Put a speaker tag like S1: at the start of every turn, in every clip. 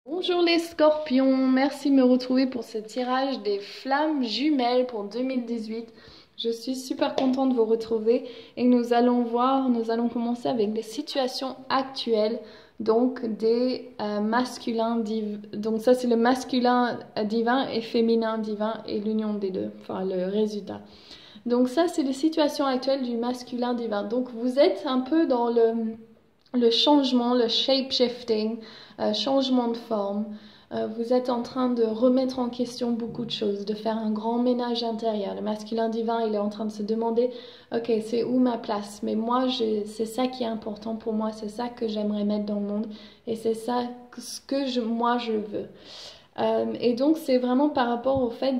S1: Bonjour les scorpions, merci de me retrouver pour ce tirage des flammes jumelles pour 2018. Je suis super contente de vous retrouver et nous allons commencer avec les situations actuelles, donc des masculins divins. Donc ça c'est le masculin divin et féminin divin et l'union des deux, enfin le résultat. Donc ça c'est les situations actuelles du masculin divin. Donc vous êtes un peu dans le changement, le shape-shifting, changement de forme. Vous êtes en train de remettre en question beaucoup de choses, de faire un grand ménage intérieur. Le masculin divin, il est en train de se demander, ok, c'est où ma place? Mais moi, c'est ça qui est important pour moi, c'est ça que j'aimerais mettre dans le monde, et c'est ça ce que moi je veux. Et donc c'est vraiment par rapport au fait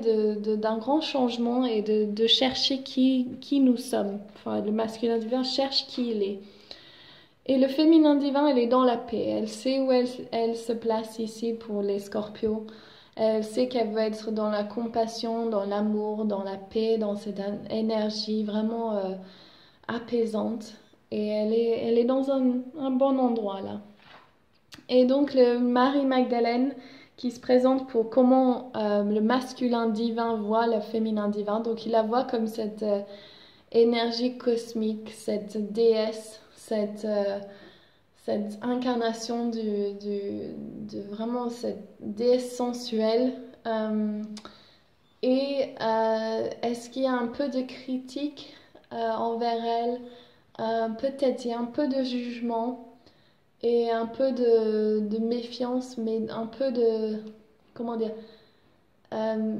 S1: d'un grand changement et de chercher qui nous sommes. Enfin, le masculin divin cherche qui il est. Et le féminin divin, elle est dans la paix. Elle sait où elle se place ici pour les scorpions. Elle sait qu'elle veut être dans la compassion, dans l'amour, dans la paix, dans cette énergie vraiment apaisante. Et elle est dans un bon endroit là. Et donc le Marie-Magdalène qui se présente pour comment le masculin divin voit le féminin divin. Donc il la voit comme cette énergie cosmique, cette déesse, cette incarnation de vraiment cette déesse sensuelle. Est-ce qu'il y a un peu de critique envers elle? Peut-être il y a un peu de jugement et un peu de méfiance, mais un peu de, comment dire, euh,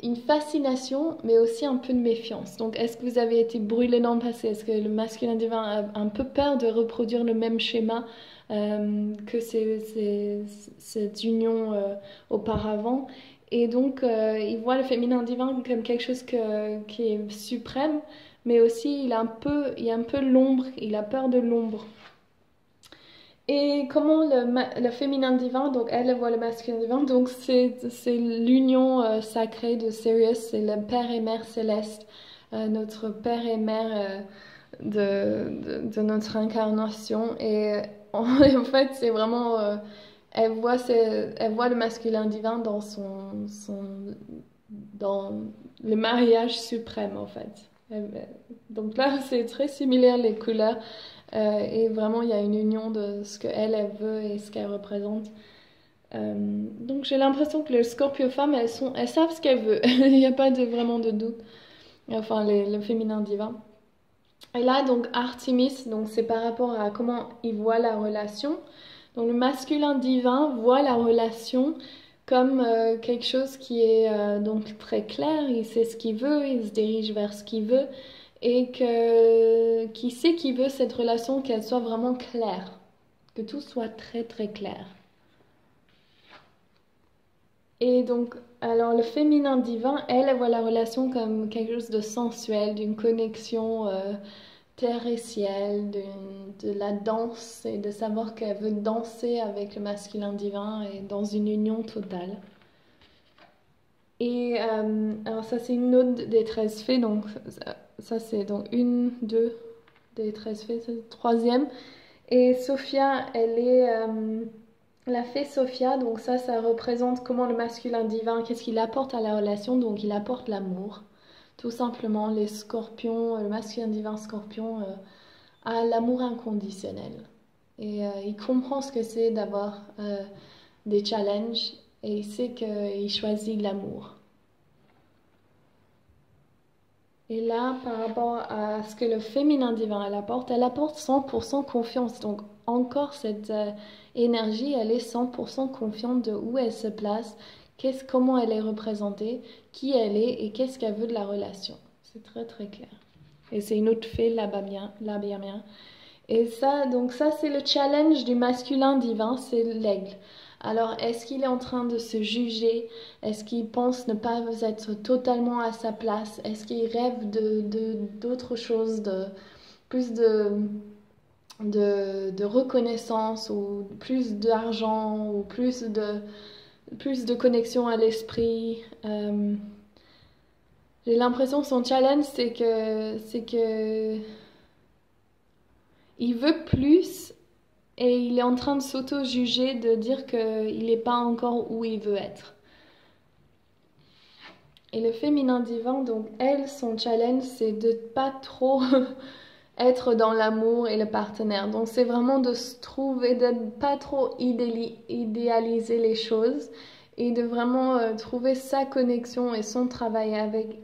S1: une fascination, mais aussi un peu de méfiance. Donc, est-ce que vous avez été brûlé dans le passé? Est-ce que le masculin divin a un peu peur de reproduire le même schéma que cette union auparavant? Et donc, il voit le féminin divin comme quelque chose qui est suprême, mais aussi il y a un peu l'ombre, il a peur de l'ombre. Et comment le féminin divin, donc elle voit le masculin divin, donc c'est l'union sacrée de Sirius, c'est le père et mère céleste, notre père et mère de notre incarnation. Et en fait, c'est vraiment, elle voit le masculin divin dans le mariage suprême en fait. Donc là, c'est très similaire les couleurs. Et vraiment, il y a une union de ce qu'elle elle veut et ce qu'elle représente. Donc j'ai l'impression que les Scorpio femmes, elles savent ce qu'elles veulent. Il n'y a pas vraiment de doute. Enfin, le féminin divin. Et là, donc Artemis, donc c'est par rapport à comment il voit la relation. Donc le masculin divin voit la relation comme quelque chose qui est donc très clair. Il sait ce qu'il veut, il se dirige vers ce qu'il veut et qui sait qu'il veut cette relation qu'elle soit vraiment claire, que tout soit très très clair. Et donc, alors le féminin divin, elle voit la relation comme quelque chose de sensuel, d'une connexion terre et ciel, de la danse et de savoir qu'elle veut danser avec le masculin divin et dans une union totale. Et alors ça c'est une autre des 13 fées, donc ça c'est donc une, deux des 13 fées, c'est le troisième. Et Sophia, elle est la fée Sophia, donc ça représente comment le masculin divin, qu'est-ce qu'il apporte à la relation, donc il apporte l'amour. Tout simplement, les scorpions, le masculin divin scorpion a l'amour inconditionnel. Et il comprend ce que c'est d'avoir des challenges et il sait qu'il choisit l'amour. Et là, par rapport à ce que le féminin divin elle apporte 100% confiance. Donc encore cette énergie, elle est 100% confiante de où elle se place, comment elle est représentée, qui elle est et qu'est-ce qu'elle veut de la relation. C'est très très clair. Et c'est une autre fée là-bas bien. Et ça, donc ça c'est le challenge du masculin divin, c'est l'aigle. Alors, est-ce qu'il est en train de se juger? Est-ce qu'il pense ne pas être totalement à sa place? Est-ce qu'il rêve d'autre chose, plus de reconnaissance ou plus d'argent ou plus de connexion à l'esprit? J'ai l'impression que son challenge, c'est que il veut plus, et il est en train de s'auto-juger, de dire qu'il n'est pas encore où il veut être. Et le féminin divin, donc elle, son challenge, c'est de pas trop être dans l'amour et le partenaire. Donc c'est vraiment de se trouver, de ne pas trop idéaliser les choses et de vraiment trouver sa connexion et son travail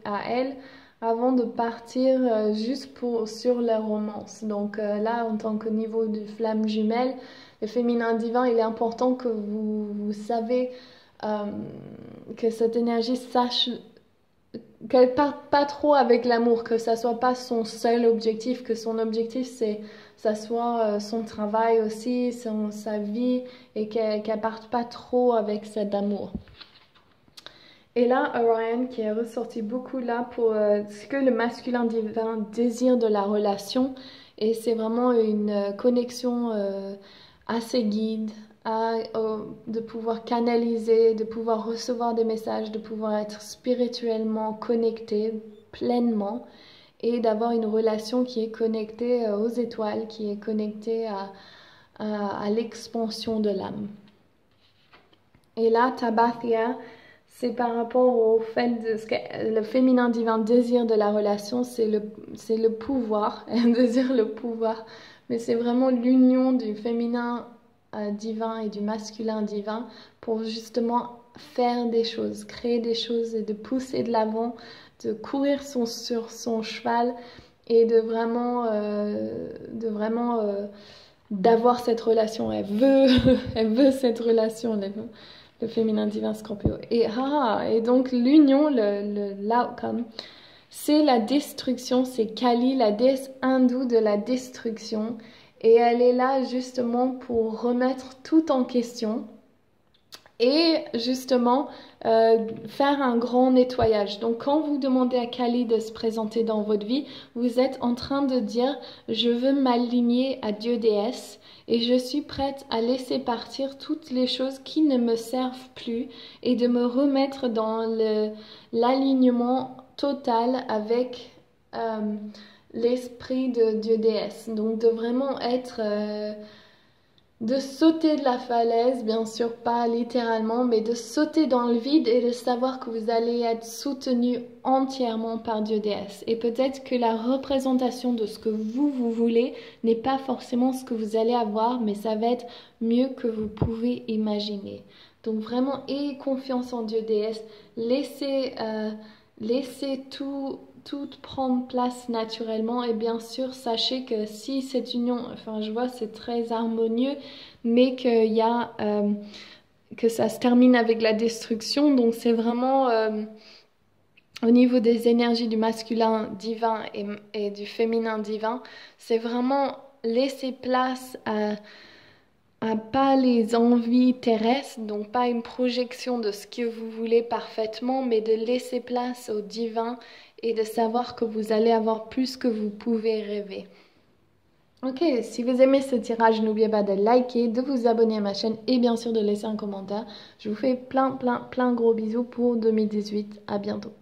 S1: à elle avant de partir juste sur la romance. Donc là, en tant qu'au niveau du flamme jumelle, le féminin divin, il est important que vous savez que cette énergie sache qu'elle parte pas trop avec l'amour, que ça soit pas son seul objectif, que son objectif ça soit son travail aussi, sa vie, et qu'elle parte pas trop avec cet amour. Et là, Orion qui est ressorti beaucoup là pour ce que le masculin divin désire de la relation, et c'est vraiment une connexion assez guide, de pouvoir canaliser, de pouvoir recevoir des messages, de pouvoir être spirituellement connecté pleinement et d'avoir une relation qui est connectée aux étoiles, qui est connectée à l'expansion de l'âme. Et là, Tabathia, c'est par rapport au fait de ce que le féminin divin désire de la relation, c'est le pouvoir, elle désire le pouvoir, mais c'est vraiment l'union du féminin divin et du masculin divin pour justement faire des choses, créer des choses et de pousser de l'avant, de courir sur son cheval et de vraiment d'avoir cette relation. Elle veut cette relation, le féminin divin Scorpio. Et donc l'union, l'outcome, c'est la destruction, c'est Kali, la déesse hindoue de la destruction. Et elle est là justement pour remettre tout en question et justement faire un grand nettoyage. Donc quand vous demandez à Kali de se présenter dans votre vie, vous êtes en train de dire « Je veux m'aligner à Dieu déesse et je suis prête à laisser partir toutes les choses qui ne me servent plus et de me remettre dans l'alignement total avec l'esprit de Dieu déesse. » Donc de vraiment être... de sauter de la falaise, bien sûr pas littéralement, mais de sauter dans le vide et de savoir que vous allez être soutenu entièrement par Dieu déesse. Et peut-être que la représentation de ce que vous voulez n'est pas forcément ce que vous allez avoir, mais ça va être mieux que vous pouvez imaginer. Donc vraiment, ayez confiance en Dieu déesse, laissez tout prendre place naturellement, et bien sûr sachez que si cette union, enfin je vois c'est très harmonieux, mais qu'il y a que ça se termine avec la destruction, donc c'est vraiment au niveau des énergies du masculin divin et du féminin divin, c'est vraiment laisser place à pas les envies terrestres, donc pas une projection de ce que vous voulez parfaitement, mais de laisser place au divin et de savoir que vous allez avoir plus que vous pouvez rêver. Ok, si vous aimez ce tirage, n'oubliez pas de liker, de vous abonner à ma chaîne et bien sûr de laisser un commentaire. Je vous fais plein gros bisous pour 2018. À bientôt.